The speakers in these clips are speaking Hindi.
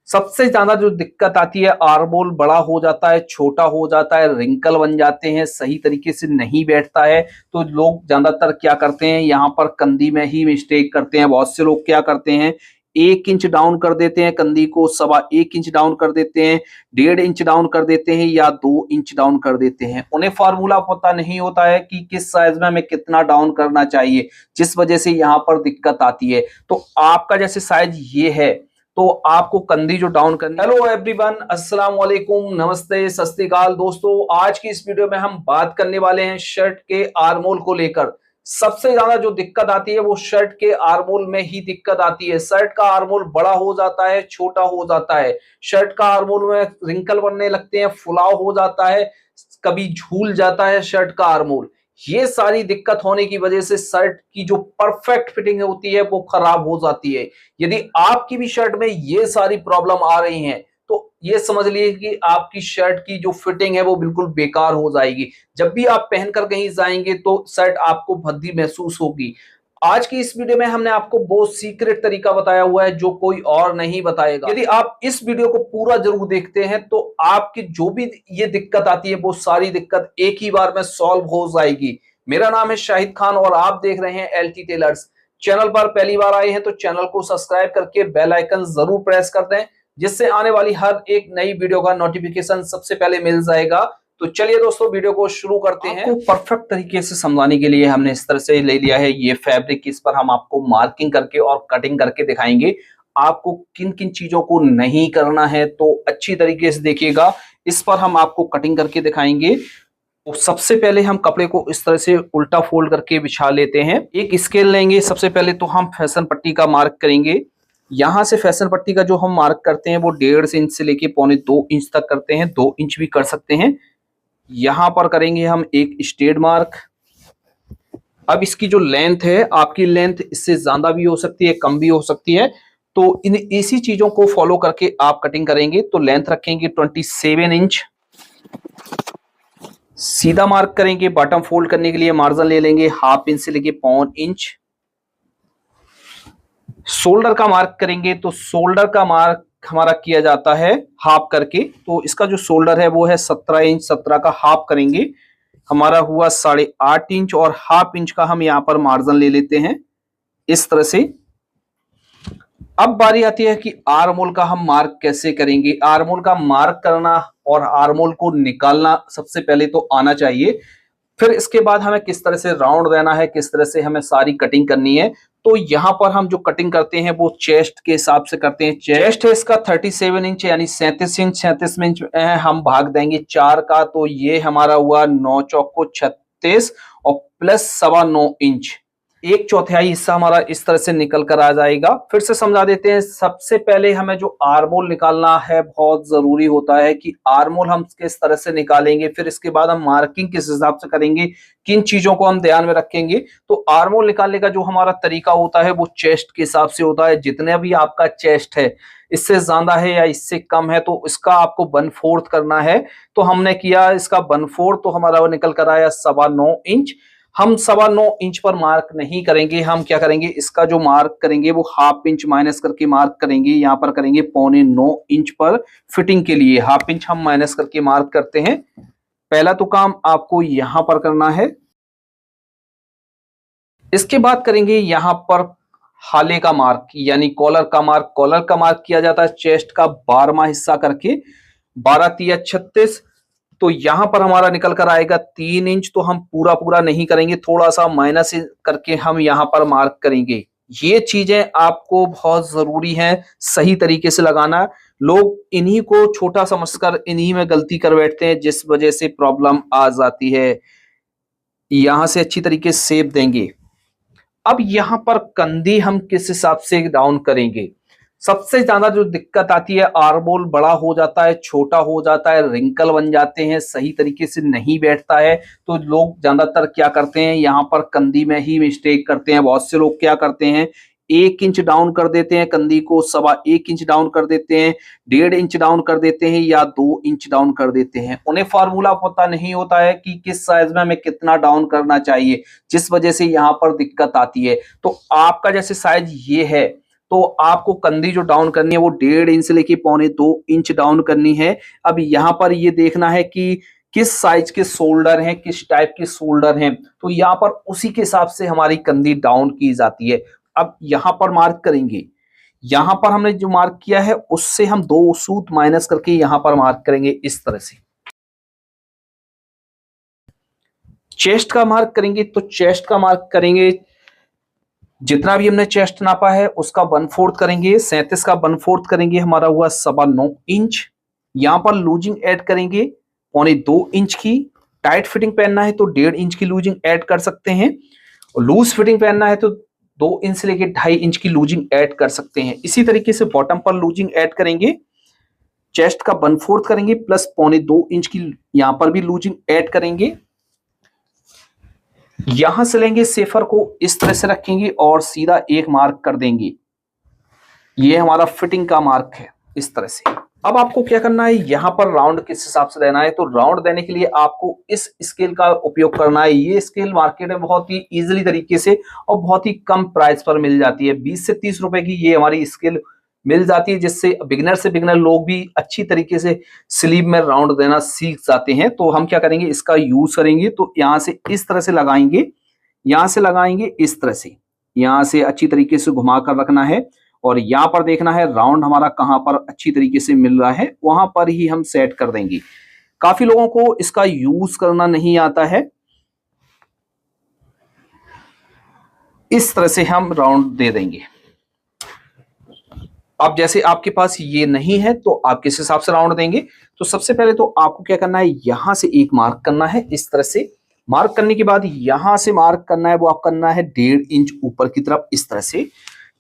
सबसे ज्यादा जो दिक्कत आती है, आर्महोल बड़ा हो जाता है, छोटा हो जाता है, रिंकल बन जाते हैं, सही तरीके से नहीं बैठता है। तो लोग ज्यादातर क्या करते हैं, यहाँ पर कंधी में ही मिस्टेक करते हैं। बहुत से लोग क्या करते हैं, 1 इंच डाउन कर देते हैं कंधी को, 1.25 इंच डाउन कर देते हैं, 1.5 इंच डाउन कर देते हैं या 2 इंच डाउन कर देते हैं। उन्हें फार्मूला पता नहीं होता है कि किस साइज में हमें कितना डाउन करना चाहिए, जिस वजह से यहाँ पर दिक्कत आती है। तो आपका जैसे साइज ये है तो आपको कंधी जो डाउन करनी। हेलो एवरीवन, अस्सलाम वालेकुम, नमस्ते, सत श्री अकाल। दोस्तों, आज की इस वीडियो में हम बात करने वाले हैं शर्ट के आर्महोल को लेकर। सबसे ज्यादा जो दिक्कत आती है वो शर्ट के आर्महोल में ही दिक्कत आती है। शर्ट का आर्महोल बड़ा हो जाता है, छोटा हो जाता है, शर्ट का आर्महोल में रिंकल बनने लगते हैं, फुलाव हो जाता है, कभी झूल जाता है शर्ट का आर्महोल। ये सारी दिक्कत होने की वजह से शर्ट की जो परफेक्ट फिटिंग होती है वो खराब हो जाती है। यदि आपकी भी शर्ट में ये सारी प्रॉब्लम आ रही हैं तो ये समझ लीजिए कि आपकी शर्ट की जो फिटिंग है वो बिल्कुल बेकार हो जाएगी। जब भी आप पहनकर कहीं जाएंगे तो शर्ट आपको भद्दी महसूस होगी। आज की इस वीडियो में हमने आपको बहुत सीक्रेट तरीका बताया हुआ है जो कोई और नहीं बताएगा। यदि आप इस वीडियो को पूरा जरूर देखते हैं तो आपकी जो भी ये दिक्कत आती है वो सारी दिक्कत एक ही बार में सॉल्व हो जाएगी। मेरा नाम है शाहिद खान और आप देख रहे हैं एलटी टेलर्स। चैनल पर पहली बार आए हैं तो चैनल को सब्सक्राइब करके बेल आइकन जरूर प्रेस कर दें, जिससे आने वाली हर एक नई वीडियो का नोटिफिकेशन सबसे पहले मिल जाएगा। तो चलिए दोस्तों, वीडियो को शुरू करते हैं। आपको परफेक्ट तरीके से समझाने के लिए हमने इस तरह से ले लिया है ये फैब्रिक। इस पर हम आपको मार्किंग करके और कटिंग करके दिखाएंगे। आपको किन किन चीजों को नहीं करना है तो अच्छी तरीके से देखिएगा। इस पर हम आपको कटिंग करके दिखाएंगे। तो सबसे पहले हम कपड़े को इस तरह से उल्टा फोल्ड करके बिछा लेते हैं। एक स्केल लेंगे। सबसे पहले तो हम फैशन पट्टी का मार्क करेंगे। यहाँ से फैशन पट्टी का जो हम मार्क करते हैं वो 1.5 इंच से लेके 1.25 इंच तक करते हैं, 2 इंच भी कर सकते हैं। यहां पर करेंगे हम एक स्ट्रेट मार्क। अब इसकी जो लेंथ है, आपकी लेंथ इससे ज्यादा भी हो सकती है, कम भी हो सकती है। तो इन इसी चीजों को फॉलो करके आप कटिंग करेंगे। तो लेंथ रखेंगे 27 इंच। सीधा मार्क करेंगे। बॉटम फोल्ड करने के लिए मार्जिन ले लेंगे 1/2 इंच से लेके 1.25 इंच। शोल्डर का मार्क करेंगे तो शोल्डर का मार्क हमारा किया जाता है हाफ करके। तो इसका जो शोल्डर है वो है 17 इंच। 17 का हाफ करेंगे, हमारा हुआ 8.5 इंच और 1/2 इंच का हम यहाँ पर मार्जिन ले लेते हैं इस तरह से। अब बारी आती है कि आर्महोल का हम मार्क कैसे करेंगे। आर्महोल का मार्क करना और आर्महोल को निकालना सबसे पहले तो आना चाहिए। फिर इसके बाद हमें किस तरह से राउंड देना है, किस तरह से हमें सारी कटिंग करनी है। तो यहाँ पर हम जो कटिंग करते हैं वो चेस्ट के हिसाब से करते हैं। चेस्ट है इसका 37 इंच यानी 37 इंच। 37 इंच हम भाग देंगे 4 का, तो ये हमारा हुआ 9 चौक को 36 और प्लस 9.25 इंच। 1/4 हिस्सा हमारा इस तरह से निकल कर आ जाएगा। फिर से समझा देते हैं। सबसे पहले हमें जो आर्महोल निकालना है बहुत जरूरी होता है कि आर्महोल हम किस तरह से निकालेंगे। फिर इसके बाद हम मार्किंग किस हिसाब से करेंगे, किन चीजों को हम ध्यान में रखेंगे। तो आर्महोल निकालने का जो हमारा तरीका होता है वो चेस्ट के हिसाब से होता है। जितने भी आपका चेस्ट है, इससे ज्यादा है या इससे कम है तो इसका आपको 1/4 करना है। तो हमने किया इसका 1/4, तो हमारा वो निकल कर आया 9.25 इंच। हम 9.25 इंच पर मार्क नहीं करेंगे। हम क्या करेंगे, इसका जो मार्क करेंगे वो 1/2 इंच माइनस करके मार्क करेंगे। यहाँ पर करेंगे 9.25 इंच पर फिटिंग के लिए 1/2 इंच हम माइनस करके मार्क करते हैं। पहला तो काम आपको यहां पर करना है। इसके बाद करेंगे यहां पर हाले का मार्क यानी कॉलर का मार्क। कॉलर का मार्क किया जाता है चेस्ट का 12वां हिस्सा करके। 12 तिया 36। तो यहां पर हमारा निकल कर आएगा 3 इंच। तो हम पूरा पूरा नहीं करेंगे, थोड़ा सा माइनस करके हम यहां पर मार्क करेंगे। ये चीजें आपको बहुत जरूरी है सही तरीके से लगाना। लोग इन्हीं को छोटा समझकर इन्हीं में गलती कर बैठते हैं, जिस वजह से प्रॉब्लम आ जाती है। यहां से अच्छी तरीके से शेप देंगे। अब यहां पर कंधी हम किस हिसाब से डाउन करेंगे। सबसे ज्यादा जो दिक्कत आती है, आर्महोल बड़ा हो जाता है, छोटा हो जाता है, रिंकल बन जाते हैं, सही तरीके से नहीं बैठता है। तो लोग ज्यादातर क्या करते हैं, यहाँ पर कंधी में ही मिस्टेक करते हैं। बहुत से लोग क्या करते हैं, 1 इंच डाउन कर देते हैं कंधी को, 1.25 इंच डाउन कर देते हैं, 1.5 इंच डाउन कर देते हैं या 2 इंच डाउन कर देते हैं। उन्हें फार्मूला पता नहीं होता है कि किस साइज में हमें कितना डाउन करना चाहिए, जिस वजह से यहाँ पर दिक्कत आती है। तो आपका जैसे साइज ये है तो आपको कंधी जो डाउन करनी है वो 1.5 इंच से लेके 1.25 इंच डाउन करनी है। अब यहाँ पर ये देखना है कि किस साइज के शोल्डर हैं, किस टाइप के शोल्डर हैं, तो यहाँ पर उसी के हिसाब से हमारी कंधी डाउन की जाती है। अब यहाँ पर मार्क करेंगे, यहाँ पर हमने जो मार्क किया है उससे हम 2 सूत माइनस करके यहाँ पर मार्क करेंगे इस तरह से। चेस्ट का मार्क करेंगे तो चेस्ट का मार्क करेंगे, जितना भी हमने चेस्ट नापा है उसका 1/4 करेंगे, 37 का 1/4 करेंगे, हमारा हुआ 9.25 इंच। यहाँ पर लूजिंग ऐड करेंगे 1.25 इंच की। टाइट फिटिंग पहनना है तो 1.5 इंच की लूजिंग ऐड कर सकते हैं, और लूज फिटिंग पहनना है तो 2 इंच से लेके 2.5 इंच की लूजिंग ऐड कर सकते हैं। इसी तरीके से बॉटम पर लूजिंग ऐड करेंगे, चेस्ट का 1/4 करेंगे प्लस 1.25 इंच की यहाँ पर भी लूजिंग ऐड करेंगे। यहां से लेंगे सेफर को इस तरह से रखेंगे और सीधा एक मार्क कर देंगे। ये हमारा फिटिंग का मार्क है इस तरह से। अब आपको क्या करना है, यहां पर राउंड किस हिसाब से देना है, तो राउंड देने के लिए आपको इस स्केल का उपयोग करना है। ये स्केल मार्केट में बहुत ही इजीली तरीके से और बहुत ही कम प्राइस पर मिल जाती है। 20 से 30 रुपए की ये हमारी स्केल मिल जाती है, जिससे बिगिनर से बिगिनर लोग भी अच्छी तरीके से स्लीव में राउंड देना सीख जाते हैं। तो हम क्या करेंगे, इसका यूज करेंगे। तो यहां से इस तरह से लगाएंगे, यहां से लगाएंगे इस तरह से, यहां से अच्छी तरीके से घुमा कर रखना है, और यहां पर देखना है राउंड हमारा कहां पर अच्छी तरीके से मिल रहा है, वहां पर ही हम सेट कर देंगे। काफी लोगों को इसका यूज करना नहीं आता है। इस तरह से हम राउंड दे देंगे। अब जैसे आपके पास ये नहीं है तो आप किस हिसाब से राउंड देंगे, तो सबसे पहले तो आपको क्या करना है, यहां से एक मार्क करना है इस तरह से। मार्क करने के बाद यहां से मार्क करना है, वो आप करना है 1.5 इंच ऊपर की तरफ इस तरह से।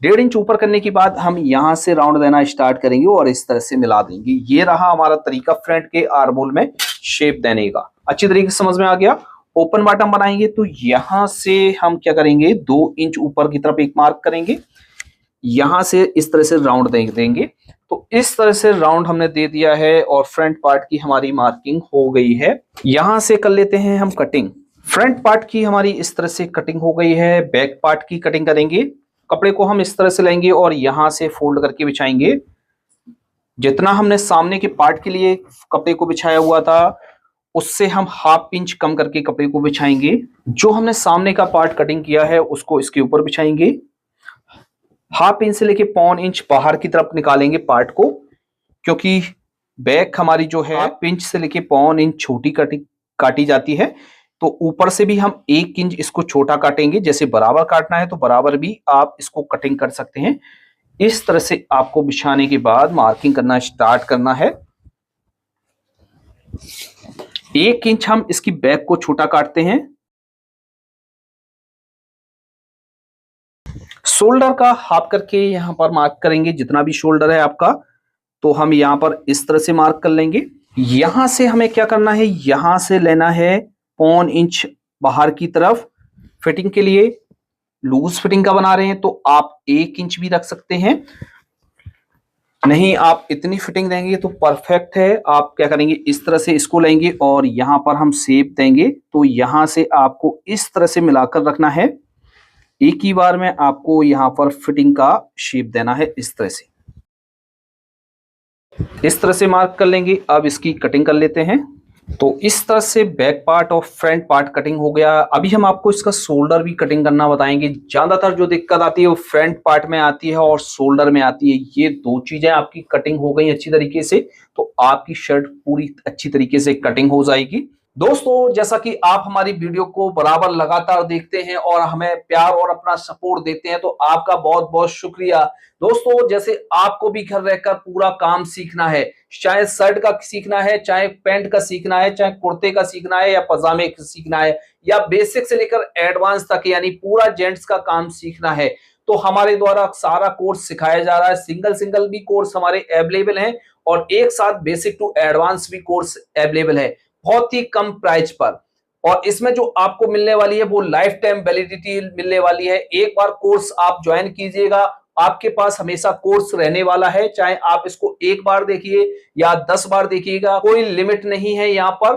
1.5 इंच ऊपर करने के बाद हम यहां से राउंड देना स्टार्ट करेंगे और इस तरह से मिला देंगे। ये रहा हमारा तरीका फ्रंट के आर्महोल में शेप देने का। अच्छी तरीके से समझ में आ गया। ओपन बॉटम बनाएंगे तो यहां से हम क्या करेंगे, 2 इंच ऊपर की तरफ एक मार्क करेंगे, यहां से इस तरह से राउंड दे देंगे। तो इस तरह से राउंड हमने दे दिया है और फ्रंट पार्ट की हमारी मार्किंग हो गई है। यहां से कर लेते हैं हम कटिंग। फ्रंट पार्ट की हमारी इस तरह से कटिंग हो गई है। बैक पार्ट की कटिंग करेंगे। कपड़े को हम इस तरह से लेंगे और यहां से फोल्ड करके बिछाएंगे। जितना हमने सामने के पार्ट के लिए कपड़े को बिछाया हुआ था उससे हम 1/2 इंच कम करके कपड़े को बिछाएंगे। जो हमने सामने का पार्ट कटिंग किया है उसको इसके ऊपर बिछाएंगे। 1/2 इंच से लेके 1.25 इंच बाहर की तरफ निकालेंगे पार्ट को, क्योंकि बैक हमारी जो है 1/2 इंच से लेके 1.25 इंच छोटी काटी जाती है। तो ऊपर से भी हम 1 इंच इसको छोटा काटेंगे। जैसे बराबर काटना है तो बराबर भी आप इसको कटिंग कर सकते हैं। इस तरह से आपको बिछाने के बाद मार्किंग करना स्टार्ट करना है। 1 इंच हम इसकी बैक को छोटा काटते हैं। शोल्डर का हाफ करके यहां पर मार्क करेंगे, जितना भी शोल्डर है आपका, तो हम यहां पर इस तरह से मार्क कर लेंगे। यहां से हमें क्या करना है, यहां से लेना है 1.25 इंच बाहर की तरफ। फिटिंग के लिए लूज फिटिंग का बना रहे हैं तो आप 1 इंच भी रख सकते हैं। नहीं, आप इतनी फिटिंग देंगे तो परफेक्ट है। आप क्या करेंगे, इस तरह से इसको लेंगे और यहां पर हम शेप देंगे। तो यहां से आपको इस तरह से मिलाकर रखना है। एक ही बार में आपको यहां पर फिटिंग का शेप देना है इस तरह से। इस तरह से मार्क कर लेंगे। अब इसकी कटिंग कर लेते हैं। तो इस तरह से बैक पार्ट और फ्रंट पार्ट कटिंग हो गया। अभी हम आपको इसका शोल्डर भी कटिंग करना बताएंगे। ज्यादातर जो दिक्कत आती है वो फ्रंट पार्ट में आती है और शोल्डर में आती है। ये 2 चीजें आपकी कटिंग हो गई अच्छी तरीके से तो आपकी शर्ट पूरी अच्छी तरीके से कटिंग हो जाएगी। दोस्तों, जैसा कि आप हमारी वीडियो को बराबर लगातार देखते हैं और हमें प्यार और अपना सपोर्ट देते हैं तो आपका बहुत बहुत शुक्रिया। दोस्तों, जैसे आपको भी घर रहकर पूरा काम सीखना है, चाहे शर्ट का सीखना है, चाहे पैंट का सीखना है, चाहे कुर्ते का सीखना है या पजामे का सीखना है, या बेसिक से लेकर एडवांस तक यानी पूरा जेंट्स का काम सीखना है, तो हमारे द्वारा सारा कोर्स सिखाया जा रहा है। सिंगल सिंगल भी कोर्स हमारे अवेलेबल हैं और एक साथ बेसिक टू एडवांस भी कोर्स अवेलेबल है बहुत ही कम प्राइस पर। और इसमें जो आपको मिलने वाली है वो लाइफ टाइम वैलिडिटी मिलने वाली है। एक बार कोर्स आप ज्वाइन कीजिएगा, आपके पास हमेशा कोर्स रहने वाला है। चाहे आप इसको 1 बार देखिए या 10 बार देखिएगा, कोई लिमिट नहीं है यहाँ पर।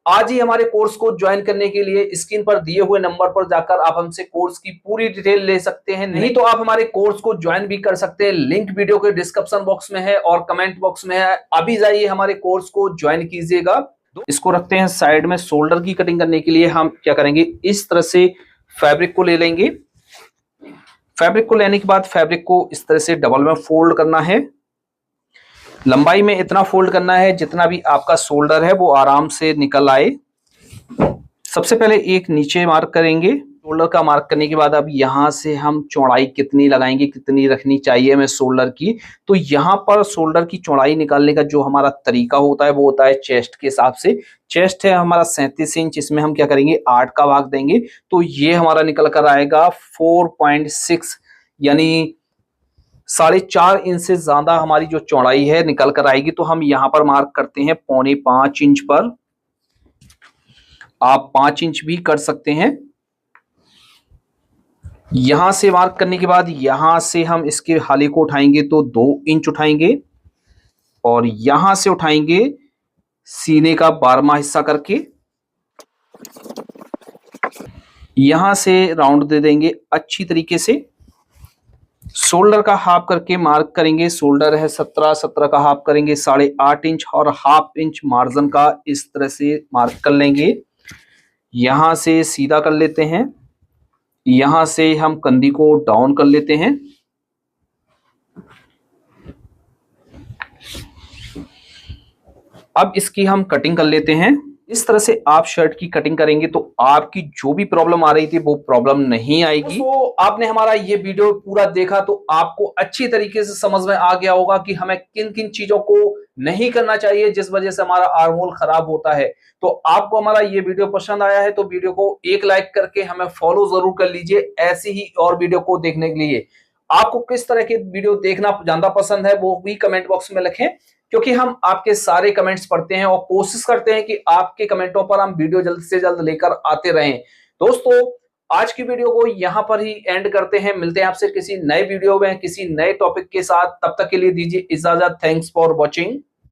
आज ही हमारे कोर्स को ज्वाइन करने के लिए स्क्रीन पर दिए हुए नंबर पर जाकर आप हमसे कोर्स की पूरी डिटेल ले सकते हैं, नहीं तो आप हमारे कोर्स को ज्वाइन भी कर सकते हैं। लिंक वीडियो के डिस्क्रिप्शन बॉक्स में है और कमेंट बॉक्स में है। अभी जाइए हमारे कोर्स को ज्वाइन कीजिएगा। इसको रखते हैं साइड में। शोल्डर की कटिंग करने के लिए हम क्या करेंगे, इस तरह से फैब्रिक को ले लेंगे। फैब्रिक को लेने के बाद फैब्रिक को इस तरह से डबल में फोल्ड करना है। लंबाई में इतना फोल्ड करना है जितना भी आपका शोल्डर है वो आराम से निकल आए। सबसे पहले एक नीचे मार्क करेंगे। शोल्डर का मार्क करने के बाद अब यहाँ से हम चौड़ाई कितनी लगाएंगे, कितनी रखनी चाहिए हमें शोल्डर की। तो यहाँ पर शोल्डर की चौड़ाई निकालने का जो हमारा तरीका होता है वो होता है चेस्ट के हिसाब से। चेस्ट है हमारा 37 इंच, इसमें हम क्या करेंगे 8 का भाग देंगे, तो ये हमारा निकल कर आएगा 4.6, यानी 4.5 इंच से ज्यादा हमारी जो चौड़ाई है निकल कर आएगी। तो हम यहाँ पर मार्क करते हैं 4.25 इंच पर। आप 5 इंच भी कर सकते हैं। यहां से मार्क करने के बाद यहां से हम इसके हाले को उठाएंगे तो 2 इंच उठाएंगे और यहां से उठाएंगे सीने का 12वां हिस्सा करके, यहां से राउंड दे देंगे अच्छी तरीके से। शोल्डर का हाफ करके मार्क करेंगे। शोल्डर है 17 का हाफ करेंगे 8.5 इंच और हाफ इंच मार्जिन का इस तरह से मार्क कर लेंगे। यहां से सीधा कर लेते हैं, यहां से हम कंधी को डाउन कर लेते हैं। अब इसकी हम कटिंग कर लेते हैं। इस तरह से आप शर्ट की कटिंग करेंगे तो आपकी जो भी प्रॉब्लम आ रही थी वो प्रॉब्लम नहीं आएगी। तो आपने हमारा ये वीडियो पूरा देखा तो आपको अच्छी तरीके से समझ में आ गया होगा कि हमें किन किन चीजों को नहीं करना चाहिए जिस वजह से हमारा आर्म होल खराब होता है। तो आपको हमारा ये वीडियो पसंद आया है तो वीडियो को एक लाइक करके हमें फॉलो जरूर कर लीजिए ऐसी ही और वीडियो को देखने के लिए। आपको किस तरह के वीडियो देखना ज्यादा पसंद है वो भी कमेंट बॉक्स में लिखें, क्योंकि हम आपके सारे कमेंट्स पढ़ते हैं और कोशिश करते हैं कि आपके कमेंटों पर हम वीडियो जल्द से जल्द लेकर आते रहें। दोस्तों आज की वीडियो को यहां पर ही एंड करते हैं। मिलते हैं आपसे किसी नए वीडियो में किसी नए टॉपिक के साथ। तब तक के लिए दीजिए इजाजत। Thanks for watching.